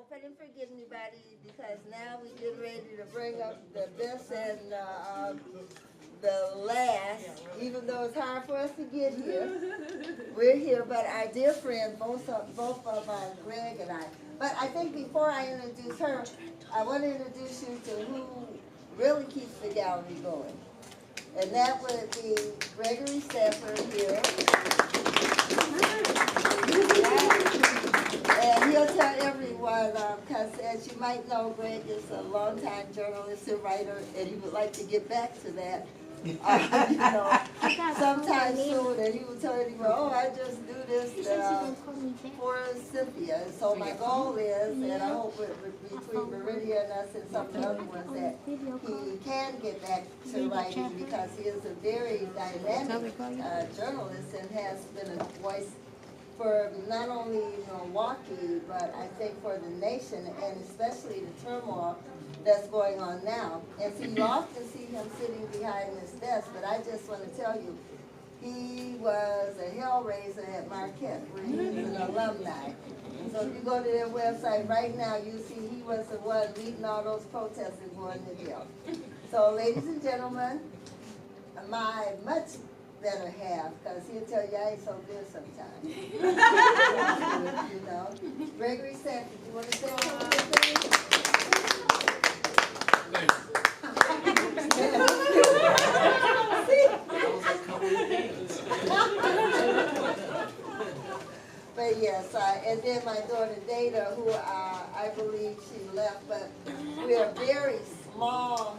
hope I didn't forget anybody because now we get ready to bring up the best and the last, even though it's hard for us to get here. We're here, but our dear friend, both of Greg and I. But I think before I introduce her, I want to introduce you to who really keeps the gallery going. And that would be Gregory Stafford here. And he'll tell everyone, because as you might know, Greg is a longtime journalist and writer, and he would like to get back to that. Sometime soon, and he will tell everyone, oh, I just do this for Cynthia. And so my goal is, and I hope between Meridia and us and some of the other ones, that he can get back to writing because he is a very dynamic journalist and has been a voice for not only Milwaukee, but I think for the nation, and especially the turmoil that's going on now. And so you often see him sitting behind his desk, but I just want to tell you, he was a hellraiser at Marquette, where he was an alumni. And so if you go to their website right now, you see he was the one leading all those protests and going to jail. So ladies and gentlemen, my much better half, because he'll tell you I ain't so good sometimes. Gregory Stafford, you want to say anything? But yes, and then my daughter Data, who I believe she left, but we're a very small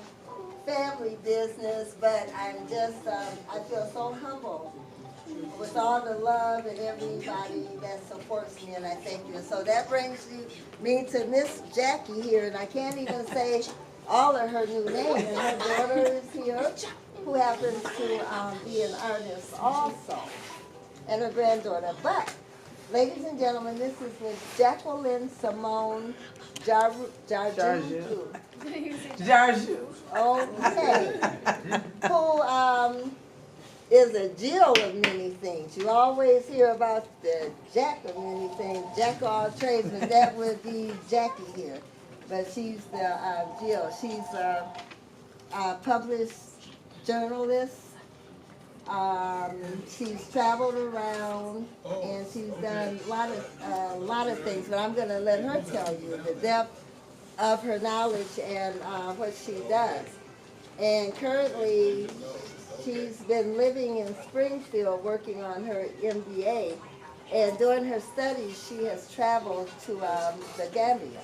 family business, but I'm just, I feel so humble with all the love and everybody that supports me, and I thank you. So that brings me to Miss Jackie here, and I can't even say all of her new names. And her daughter is here, who happens to be an artist also, and her granddaughter. But, ladies and gentlemen, this is Miss Jacqueline Simone Jarju. Okay. Who is a Jill of many things. You always hear about the Jack of many things, Jack of all trades, but that would be Jackie here. But she's the Jill. She's a published journalist. She's traveled around and she's done a lot of things, but I'm going to let her tell you the depth of her knowledge and what she does. And currently, she's been living in Springfield working on her MBA. And during her studies, she has traveled to the Gambia.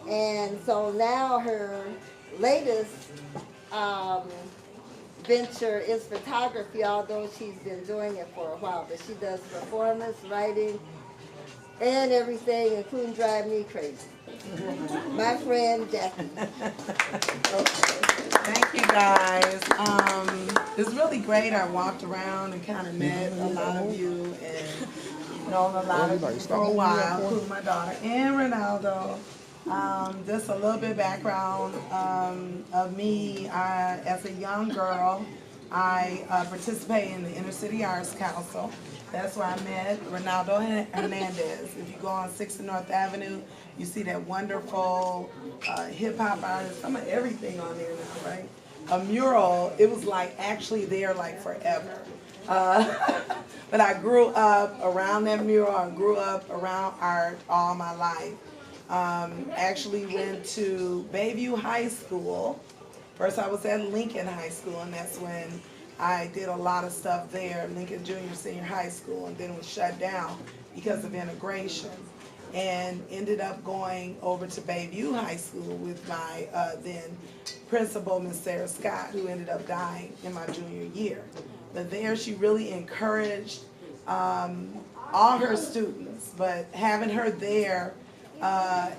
And so now her latest venture is photography, although she's been doing it for a while. But she does performance, writing, and everything, including drive me crazy. My friend Jackie. Okay. Thank you guys. It's really great. I walked around and kind of met a lot of you and known a lot of you for a while, including my daughter and Ronaldo. Just a little bit background of me. As a young girl, I participated in the Inner City Arts Council. That's where I met Ronaldo Hernandez. If you go on 6th and North Avenue, you see that wonderful hip-hop artist. Some of everything on there now, right? A mural, it was like actually there like forever. But I grew up around that mural. I grew up around art all my life. Actually went to Bayview High School. First I was at Lincoln High School, and that's when I did a lot of stuff there, Lincoln Junior Senior High School, and then was shut down because of integration. And ended up going over to Bayview High School with my then principal, Miss Sarah Scott, who ended up dying in my junior year. But there she really encouraged all her students, but having her there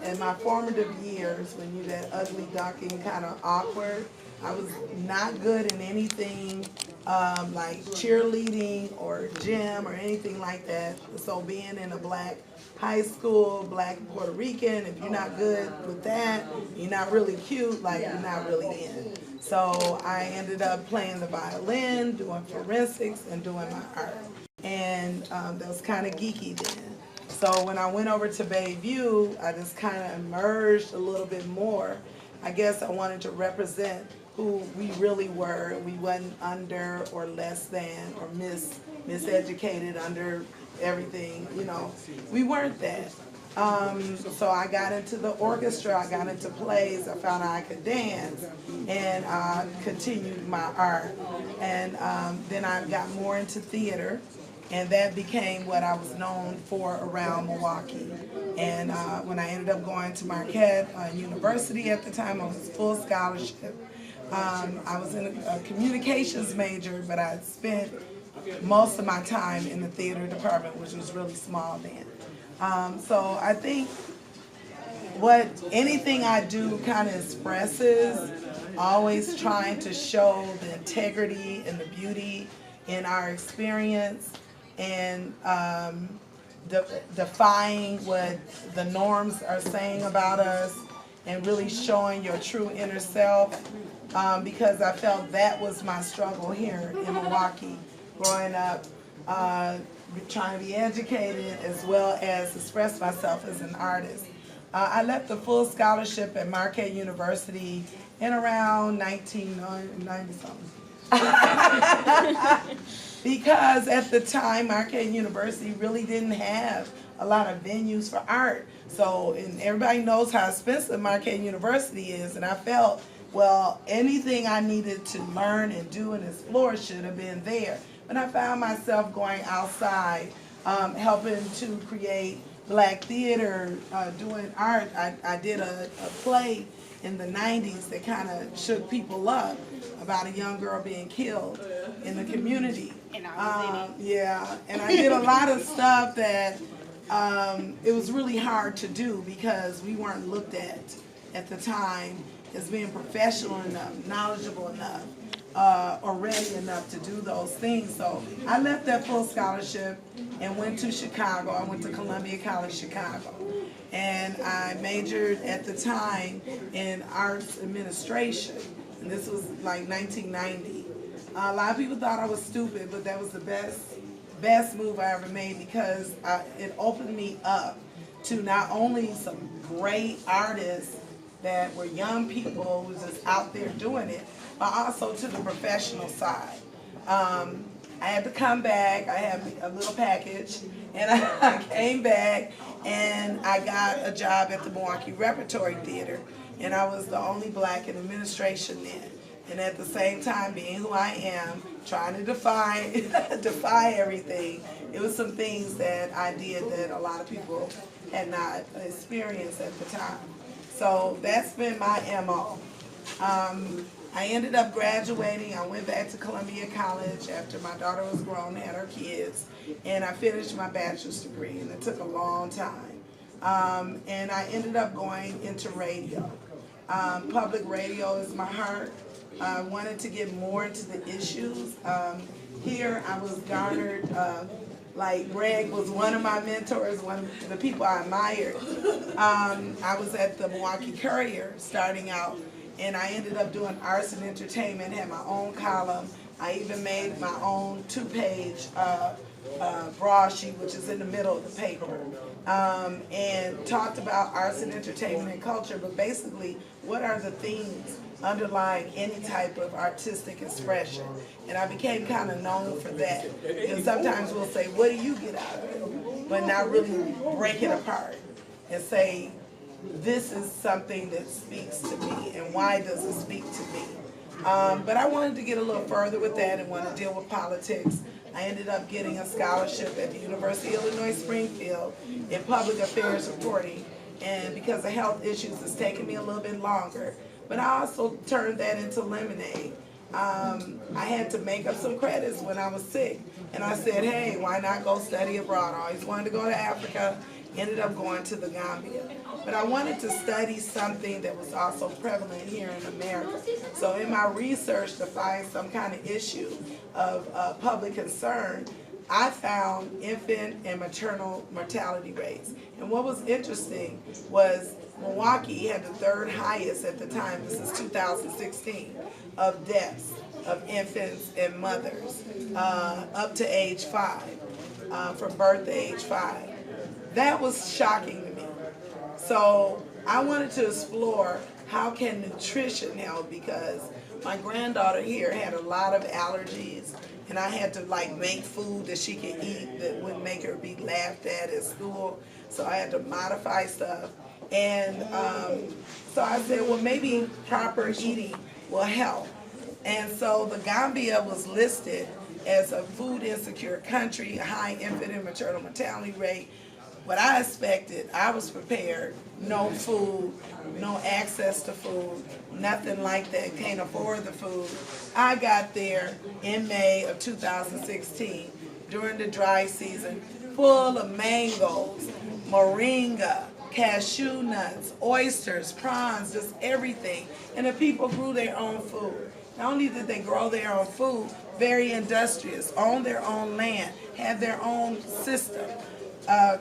in my formative years, when you're that ugly ducking, kind of awkward, I was not good in anything like cheerleading or gym or anything like that. So being in a black high school, black Puerto Rican, if you're not good with that, you're not really cute, like you're not really in. So I ended up playing the violin, doing forensics, and doing my art. And that was kind of geeky then. so when I went over to Bayview, I just kind of emerged a little bit more. I guess I wanted to represent who we really were. We wasn't under or less than or miseducated under everything, you know. We weren't that. So I got into the orchestra, I got into plays, I found out I could dance, and continued my art. And then I got more into theater, and that became what I was known for around Milwaukee. And when I ended up going to Marquette University at the time, I was full scholarship. I was in a communications major, but I spent most of my time in the theater department, which was really small then. So I think what anything I do kind of expresses, always trying to show the integrity and the beauty in our experience, and defying what the norms are saying about us, and really showing your true inner self, because I felt that was my struggle here in Milwaukee, growing up, trying to be educated as well as express myself as an artist. I left the full scholarship at Marquette University in around 1990 something. Because at the time, Marquette University really didn't have a lot of venues for art. So, and everybody knows how expensive Marquette University is, and I felt, well, anything I needed to learn and do and explore should have been there. But I found myself going outside, helping to create black theater, doing art. I did a play in the 90s that kind of shook people up about a young girl being killed in the community. And I was in it. Yeah, and I did a lot of stuff that it was really hard to do because we weren't looked at the time as being professional enough, knowledgeable enough, or ready enough to do those things. So I left that full scholarship and went to Chicago. I went to Columbia College Chicago. And I majored at the time in arts administration. And this was like 1990. A lot of people thought I was stupid, but that was the best move I ever made, because it opened me up to not only some great artists that were young people who was just out there doing it, but also to the professional side. I had to come back. I had a little package, and I came back, and I got a job at the Milwaukee Repertory Theater, and I was the only black in administration then. And at the same time, being who I am, trying to defy everything, it was some things that I did that a lot of people had not experienced at the time. So that's been my MO. I ended up graduating. I went back to Columbia College after my daughter was grown, had her kids, and I finished my bachelor's degree, and it took a long time. And I ended up going into radio. Public radio is my heart. I wanted to get more into the issues. Here I was garnered, like Greg was one of my mentors, one of the people I admired. I was at the Milwaukee Courier starting out, and I ended up doing arts and entertainment, had my own column. I even made my own 2-page broadsheet, which is in the middle of the paper, and talked about arts and entertainment and culture, but basically what are the themes underlying any type of artistic expression. And I became kind of known for that. And sometimes we'll say, what do you get out of it? But not really break it apart and say, this is something that speaks to me, and why does it speak to me? But I wanted to get a little further with that and want to deal with politics. I ended up getting a scholarship at the University of Illinois Springfield in public affairs reporting, and because of health issues, it's taken me a little bit longer. But I also turned that into lemonade. I had to make up some credits when I was sick, and I said, hey, why not go study abroad? I always wanted to go to Africa, ended up going to the Gambia. But I wanted to study something that was also prevalent here in America. So in my research to find some kind of issue of public concern, I found infant and maternal mortality rates. And what was interesting was Milwaukee had the third highest at the time, this is 2016, of deaths of infants and mothers up to age 5, from birth to age 5. that was shocking to me. So I wanted to explore how can nutrition help, because my granddaughter here had a lot of allergies, and I had to like make food that she could eat that wouldn't make her be laughed at school. So I had to modify stuff. And so I said, well, maybe proper eating will help. And so the Gambia was listed as a food insecure country, high infant and maternal mortality rate. What I expected, I was prepared. No food, no access to food, nothing like that, can't afford the food. I got there in May of 2016 during the dry season, full of mangoes, moringa, cashew nuts, oysters, prawns, just everything. And the people grew their own food. Not only did they grow their own food, very industrious, own their own land, have their own system.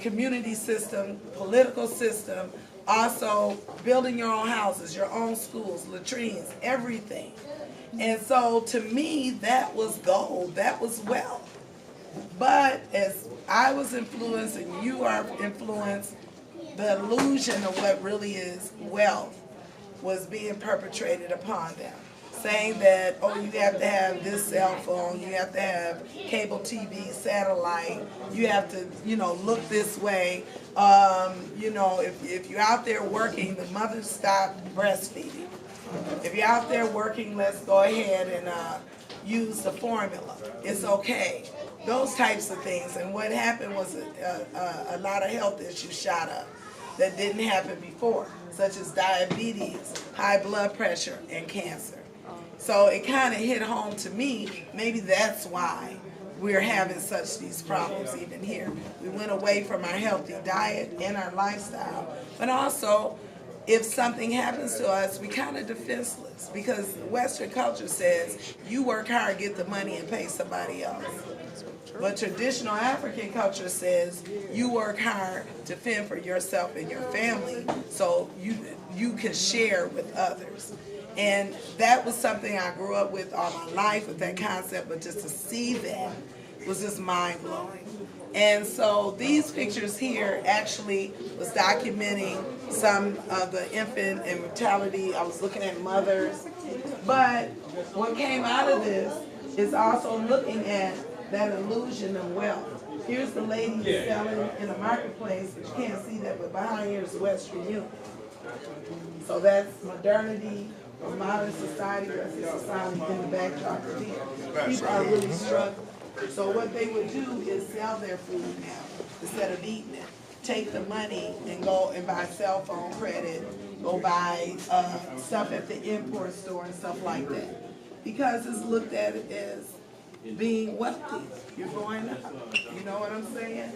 Community system, political system, also building your own houses, your own schools, latrines, everything. And so to me, that was gold, that was wealth. But as I was influenced and you are influenced, the illusion of what really is wealth was being perpetrated upon them. Saying that, oh, you have to have this cell phone, you have to have cable TV, satellite, you have to, you know, look this way. You know, if you're out there working, the mother stopped breastfeeding. If you're out there working, let's go ahead and use the formula. It's okay. Those types of things. And what happened was a lot of health issues shot up that didn't happen before, such as diabetes, high blood pressure, and cancer. So it kind of hit home to me, maybe that's why we're having these problems even here. We went away from our healthy diet and our lifestyle, but also if something happens to us, we kind of defenseless, because Western culture says you work hard, get the money, and pay somebody else. But traditional African culture says you work hard to fend for yourself and your family so you can share with others. And that was something I grew up with all my life, with that concept, but just to see that was just mind-blowing. And so these pictures here actually was documenting some of the infant and mortality. I was looking at mothers. But what came out of this is also looking at that illusion of wealth. Here's the lady selling in the marketplace, but you can't see that, but behind here is the Western Union. So that's modernity, or modern society, versus society in the backdrop of here. People are really struggling. So what they would do is sell their food now instead of eating it. Take the money and go and buy cell phone credit, go buy stuff at the import store and stuff like that. Because it's looked at as being wealthy. You're going up. You know what I'm saying?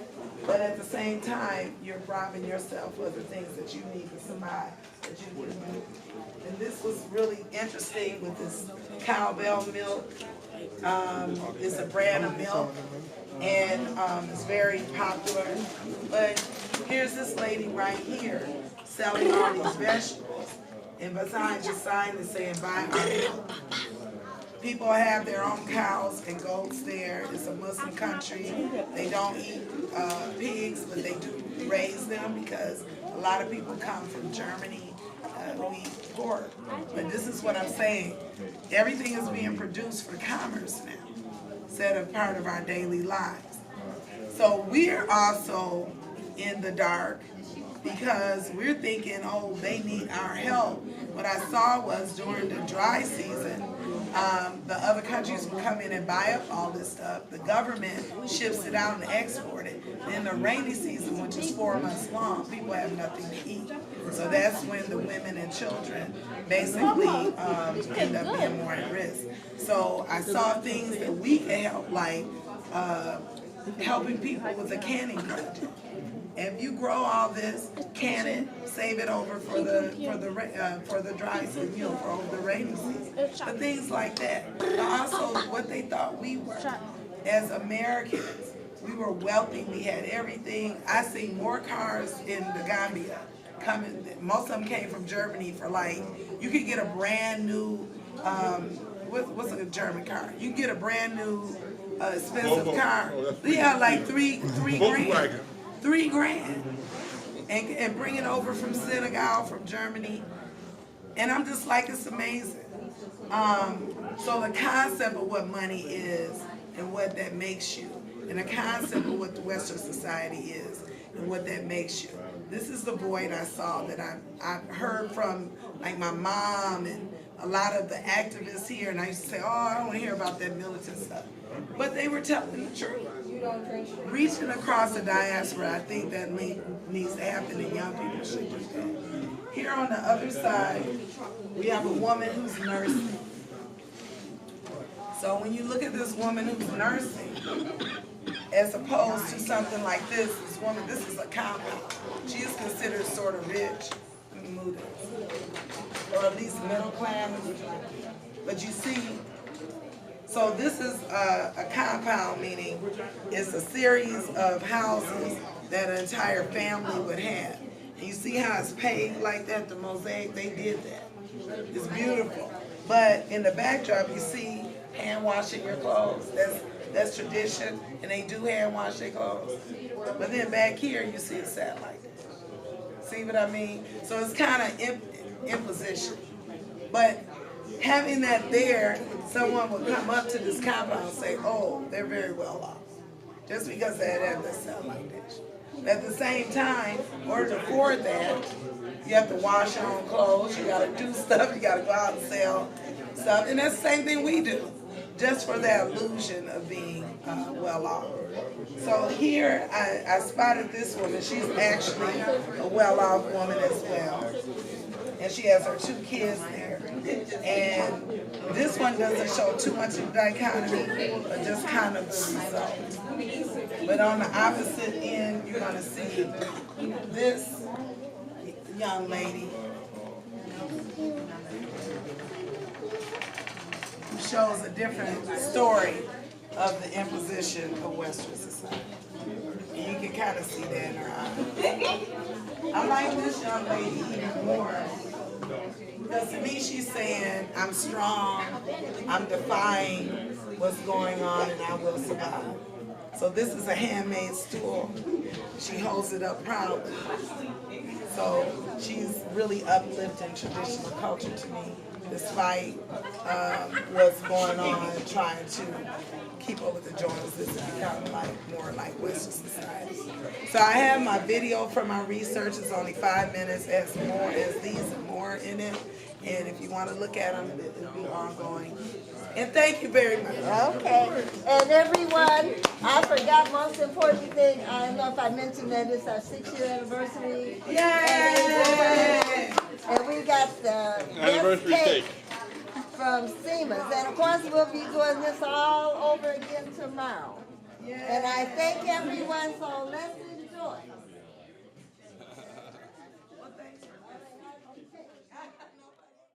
But at the same time, you're robbing yourself of the things that you need to survive, that you need to do. And this was really interesting with this cowbell milk. It's a brand of milk, and it's very popular. But here's this lady right here selling all these vegetables, and besides your sign is saying buy our milk. People have their own cows and goats there. It's a Muslim country. They don't eat pigs, but they do raise them because a lot of people come from Germany who eat pork. But this is what I'm saying. Everything is being produced for commerce now, instead of part of our daily lives. So we're also in the dark because we're thinking, oh, they need our help. What I saw was during the dry season, the other countries will come in and buy up all this stuff. The government ships it out and export it. In the rainy season, which is 4 months long, people have nothing to eat. So that's when the women and children basically end up being more at risk. So I saw things that we can help, like helping people with a canning project. If you grow all this, can it, save it over for the dry season, you know, for over the rainy season, but things like that. But also, what they thought we were as Americans, we were wealthy. We had everything. I see more cars in the Gambia coming. Most of them came from Germany for like, you could get a brand new, what's a German car? You can get a brand new expensive car. Yeah, like three grand. $3 grand and bring it over from Senegal, from Germany. And I'm just like, it's amazing. So the concept of what money is and what that makes you, and the concept of what the Western society is and what that makes you. This is the void I saw that I've heard from, like, my mom and a lot of the activists here, and I used to say, oh, I don't want to hear about that militant stuff. But they were telling the truth. Reaching across the diaspora, I think that needs to happen, and young people should do that. Here on the other side, we have a woman who's nursing. So when you look at this woman who's nursing, as opposed to something like this woman, this is a compound. She is considered sort of rich. Let me move this. Or at least middle class. But you see, so this is a compound, meaning it's a series of houses that an entire family would have. And you see how it's paved like that, the mosaic, they did that. It's beautiful. But in the backdrop, you see hand washing your clothes. That's tradition, and they do hand wash their clothes. But then back here, you see it sat like that. See what I mean? So it's kind of imposition. But having that there, someone would come up to this compound and say, oh, they're very well off. Just because they have that sound like that. At the same time, in order to afford that, you have to wash your own clothes, you gotta do stuff, you gotta go out and sell stuff. And that's the same thing we do, just for that illusion of being well off. So here, I spotted this woman. She's actually a well-off woman as well. And she has her 2 kids there. And this one doesn't show too much of dichotomy, but just kind of the result. But on the opposite end, you're gonna see this young lady who shows a different story of the imposition of Western society. And you can kind of see that in her eyes. I like this young lady even more. Because to me, she's saying, I'm strong, I'm defying what's going on, and I will survive. So this is a handmade stool. She holds it up proudly. So she's really uplifting traditional culture to me, despite what's going on, trying to keep up with the Joneses. This is becoming more like Western society. So I have my video from my research. It's only 5 minutes. It has more as these and more in it. And if you want to look at them, it'll be ongoing. And thank you very much. Okay. And everyone, I forgot most important thing. I don't know if I mentioned that it's our 6-year anniversary. Yay! And we got the Anniversary cake from Siemens. And of course, we'll be doing this all over again tomorrow. Yay. And I thank everyone, so let's enjoy.